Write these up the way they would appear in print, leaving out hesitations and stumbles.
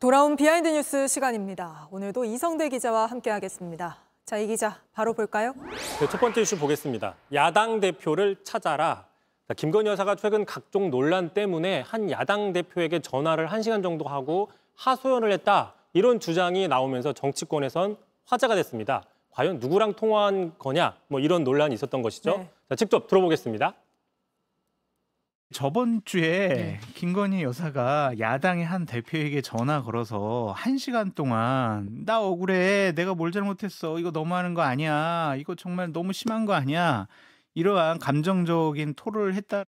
돌아온 비하인드 뉴스 시간입니다. 오늘도 이성대 기자와 함께하겠습니다. 자, 이 기자 바로 볼까요? 네, 첫 번째 이슈 보겠습니다. 야당 대표를 찾아라. 김건희 여사가 최근 각종 논란 때문에 한 야당 대표에게 전화를 1시간 정도 하고 하소연을 했다. 이런 주장이 나오면서 정치권에선 화제가 됐습니다. 과연 누구랑 통화한 거냐? 이런 논란이 있었던 것이죠. 네. 자, 직접 들어보겠습니다. 저번 주에 김건희 여사가 야당의 한 대표에게 전화 걸어서 1시간 동안 나 억울해, 내가 뭘 잘못했어, 이거 너무하는 거 아니야, 이거 정말 너무 심한 거 아니야, 이러한 감정적인 토론을 했다.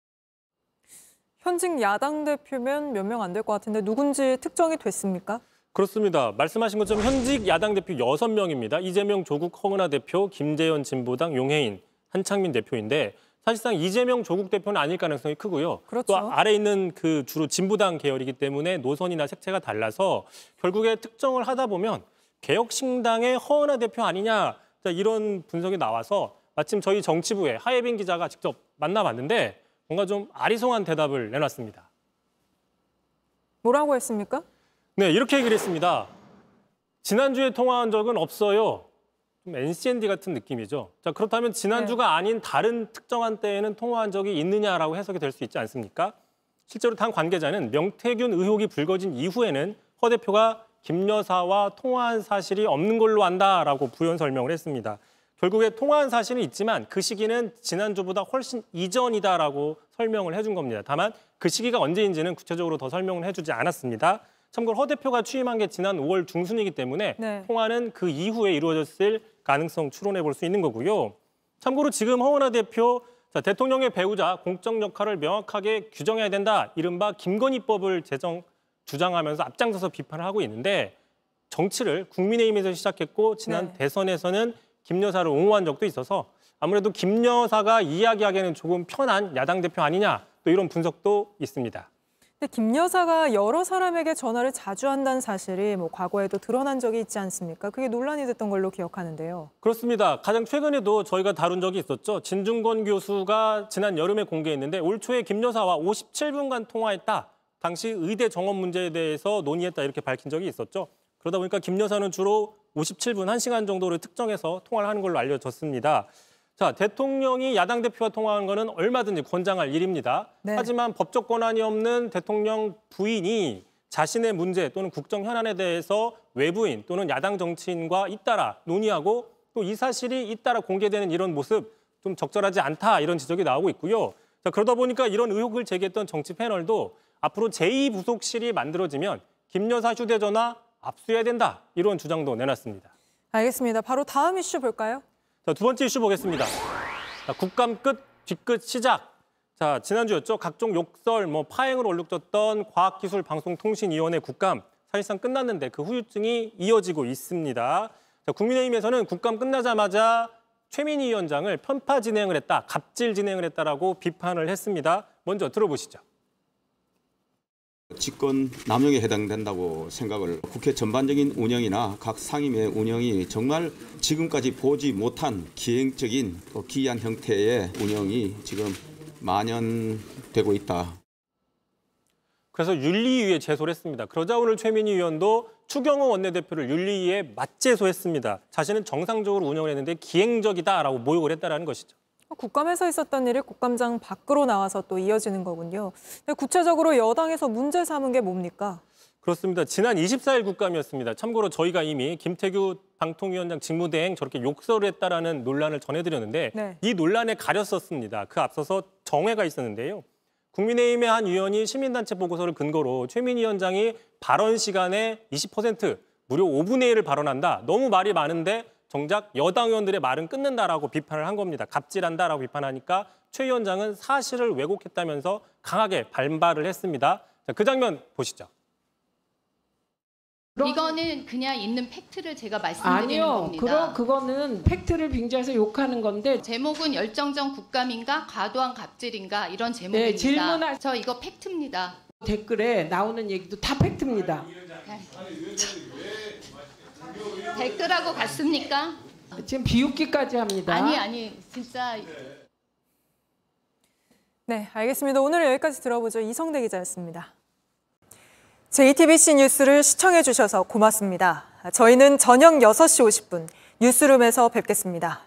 현직 야당 대표면 몇 명 안 될 것 같은데 누군지 특정이 됐습니까? 그렇습니다. 말씀하신 것처럼 현직 야당 대표 6명입니다. 이재명, 조국, 허은하 대표, 김재현 진보당, 용해인, 한창민 대표인데 사실상 이재명, 조국 대표는 아닐 가능성이 크고요. 그렇죠. 또 아래 있는 그 주로 진보당 계열이기 때문에 노선이나 색채가 달라서 결국에 특정을 하다 보면 개혁신당의 허은하 대표 아니냐, 이런 분석이 나와서 마침 저희 정치부의 하예빈 기자가 직접 만나봤는데 뭔가 좀 아리송한 대답을 내놨습니다. 뭐라고 했습니까? 네, 이렇게 얘기를 했습니다. 지난주에 통화한 적은 없어요. 좀 NCND 같은 느낌이죠. 자, 그렇다면 지난주가 아닌 다른 특정한 때에는 통화한 적이 있느냐라고 해석이 될 수 있지 않습니까? 실제로 당 관계자는 명태균 의혹이 불거진 이후에는 허 대표가 김 여사와 통화한 사실이 없는 걸로 안다라고 부연 설명을 했습니다. 결국에 통화한 사실은 있지만 그 시기는 지난주보다 훨씬 이전이다라고 설명을 해준 겁니다. 다만 그 시기가 언제인지는 구체적으로 더 설명을 해주지 않았습니다. 참고로 허 대표가 취임한 게 지난 5월 중순이기 때문에 네. 통화는 그 이후에 이루어졌을 가능성 추론해 볼 수 있는 거고요. 참고로 지금 허은하 대표, 대통령의 배우자 공적 역할을 명확하게 규정해야 된다. 이른바 김건희법을 주장하면서 앞장서서 비판을 하고 있는데 정치를 국민의힘에서 시작했고 지난 대선에서는 김 여사를 옹호한 적도 있어서 아무래도 김 여사가 이야기하기에는 조금 편한 야당 대표 아니냐, 또 이런 분석도 있습니다. 근데 김 여사가 여러 사람에게 전화를 자주 한다는 사실이 과거에도 드러난 적이 있지 않습니까? 그게 논란이 됐던 걸로 기억하는데요. 그렇습니다. 가장 최근에도 저희가 다룬 적이 있었죠. 진중권 교수가 지난 여름에 공개했는데 올 초에 김 여사와 57분간 통화했다. 당시 의대 정원 문제에 대해서 논의했다, 이렇게 밝힌 적이 있었죠. 그러다 보니까 김 여사는 주로 57분, 1시간 정도를 특정해서 통화를 하는 걸로 알려졌습니다. 자, 대통령이 야당 대표와 통화한 거는 얼마든지 권장할 일입니다. 네. 하지만 법적 권한이 없는 대통령 부인이 자신의 문제 또는 국정 현안에 대해서 외부인 또는 야당 정치인과 잇따라 논의하고 또 이 사실이 잇따라 공개되는 이런 모습 좀 적절하지 않다, 이런 지적이 나오고 있고요. 자, 그러다 보니까 이런 의혹을 제기했던 정치 패널도 앞으로 제2부속실이 만들어지면 김 여사 휴대전화 압수해야 된다, 이런 주장도 내놨습니다. 알겠습니다. 바로 다음 이슈 볼까요? 자, 두 번째 이슈 보겠습니다. 자, 국감 끝, 뒤끝 시작. 자, 지난주였죠. 각종 욕설, 파행으로 얼룩졌던 과학기술방송통신위원회 국감 사실상 끝났는데 그 후유증이 이어지고 있습니다. 자, 국민의힘에서는 국감 끝나자마자 최민희 위원장을 편파 진행을 했다, 갑질 진행을 했다라고 비판을 했습니다. 먼저 들어보시죠. 직권 남용에 해당된다고 생각을, 국회 전반적인 운영이나 각 상임의 운영이 정말 지금까지 보지 못한 기행적인 기이한 형태의 운영이 지금 만연되고 있다. 그래서 윤리위에 제소를 했습니다. 그러자 오늘 최민희 의원도 추경호 원내대표를 윤리위에 맞제소했습니다. 자신은 정상적으로 운영을 했는데 기행적이다라고 모욕을 했다는 것이죠. 국감에서 있었던 일이 국감장 밖으로 나와서 또 이어지는 거군요. 근데 구체적으로 여당에서 문제 삼은 게 뭡니까? 그렇습니다. 지난 24일 국감이었습니다. 참고로 저희가 이미 김태규 방통위원장 직무대행 저렇게 욕설을 했다라는 논란을 전해드렸는데 이 논란에 가렸었습니다. 그 앞서서 정회가 있었는데요. 국민의힘의 한 의원이 시민단체 보고서를 근거로 최민희 위원장이 발언 시간에 20%, 무려 5분의 1을 발언한다. 너무 말이 많은데 정작 여당 의원들의 말은 끊는다라고 비판을 한 겁니다. 갑질한다라고 비판하니까 최 위원장은 사실을 왜곡했다면서 강하게 반발을 했습니다. 자, 그 장면 보시죠. 이거는 그냥 있는 팩트를 제가 말씀드리는 겁니다. 그거는 팩트를 빙자해서 욕하는 건데 제목은 열정적 국감인가 과도한 갑질인가 이런 제목입니다. 저 이거 팩트입니다. 댓글에 나오는 얘기도 다 팩트입니다. 댓글하고 같습니까? 지금 비웃기까지 합니다. 아니 진짜. 네, 알겠습니다. 오늘 여기까지 들어보죠. 이성대 기자였습니다. JTBC 뉴스를 시청해 주셔서 고맙습니다. 저희는 저녁 6시 50분 뉴스룸에서 뵙겠습니다.